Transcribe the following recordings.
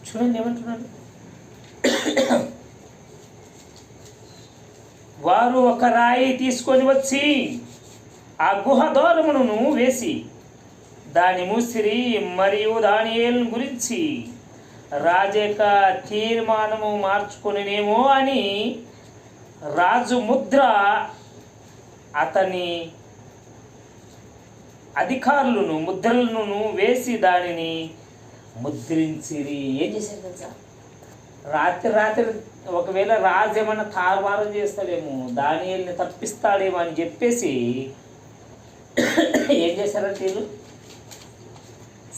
చూడండి ఏమంటున్నాడు. వారు ఒక రాయి తీసుకొని వచ్చి ఆ గుహ ద్వారమును వేసి దాని మూసిరి మరియు దానియేలు గురించి రాజేక తీర్మానము మార్చుకొనినేమో అని రాజు ముద్ర అతని అధికారులను ముద్రలను వేసి దానిని ముద్రించిరి. ఏం చేశారు తెలుసా? రాత్రి ఒకవేళ రాజు ఏమన్నా తారుమారం చేస్తాడేమో, దానియేలుని తప్పిస్తాడేమో అని చెప్పేసి ఏం చేశారంటే వీళ్ళు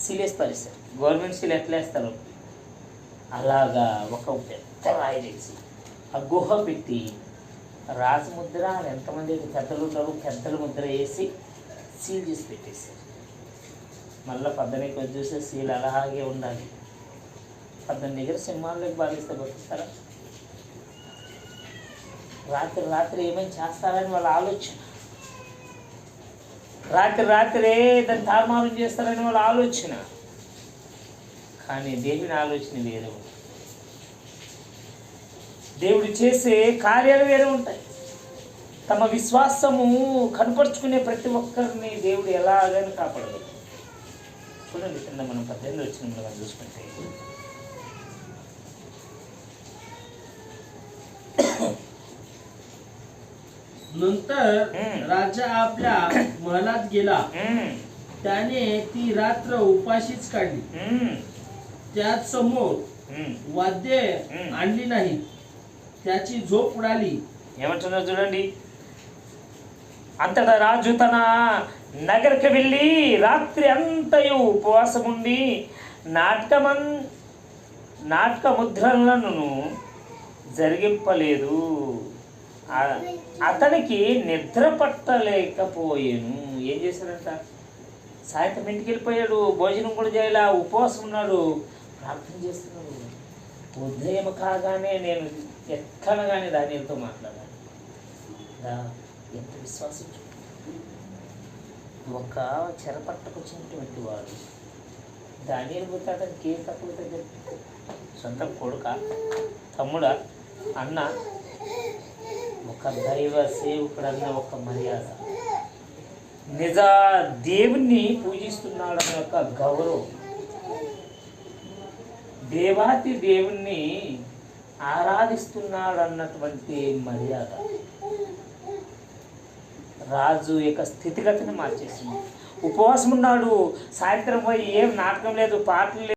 సీలేసి పరిస్తారు. గవర్నమెంట్ సీల్ ఎట్లా వేస్తారు అలాగా ఒక పెద్ద రాయి తెచ్చి ఆ గుహ పెట్టి రాజముద్ర ఎంతమంది పెద్దలు ఉంటారు పెద్దల ముద్ర వేసి సీల్ చేసి పెట్టేశారు. మళ్ళీ పద్దెనిమిది కొద్ది చూసే సీల్ అలాగే ఉండాలి. 18 దగ్గర సింహాలకు బాధిస్తే బతుకుతారా? రాత్రి ఏమేమి చేస్తారని వాళ్ళ ఆలోచన, రాత్రే దాన్ని తారుమారం చేస్తారని వాళ్ళ ఆలోచన. కానీ దేవుని ఆలోచన వేరే ఉంది. దేవుడు చేసే కార్యాలు వేరే ఉంటాయి. తమ విశ్వాసము కనపరుచుకునే ప్రతి ఒక్కరిని దేవుడు ఎలాగని కాపాడగలరు. చూడండి కింద మనం 18 వచ్చిన మనం చూసుకుంటే नंतर राजा आपल्या महलात गेला. त्याने ती रात्र उपाशीच काढली. त्याच समोर वाद्य आणली नाही. त्याची झोप उडाली. ఏమంటున్నారు చూడండి. అంతటా రాజు తన నగరికి వెళ్ళి రాత్రి అంతయు ఉపవాసముండి నాటక ముద్రలను జరిగింపలేదు. అతనికి నిద్ర పట్టలేకపోయాను. ఏం చేశాడంట? సాయంత్రం ఇంటికి వెళ్ళిపోయాడు, భోజనం కూడా చేయాల, ఉపవాసం ఉన్నాడు, ప్రార్థన చేస్తున్నాడు. ఉదయం కాగానే నేను ఎక్కనగానే దానితో మాట్లాడాను. ఎంత విశ్వాసం! ఒక చెరపట్టకొచ్చినటువంటి వాడు దానియేలు పోతే అతనికి ఏ తక్కువ దగ్గర సొంత కొడుక, తమ్ముడా, అన్న, ఒక దైవ సేవకుడన్న ఒక మర్యాద, నిజ దేవుణ్ణి పూజిస్తున్నాడన్న యొక్క గౌరవం, దేవాతి దేవుణ్ణి ఆరాధిస్తున్నాడన్నటువంటి మర్యాద రాజు యొక్క స్థితిగతిని మార్చేసింది. ఉపవాసం ఉన్నాడు, సాయంత్రం పోయి ఏం నాటకం లేదు, పాటలు లేదు.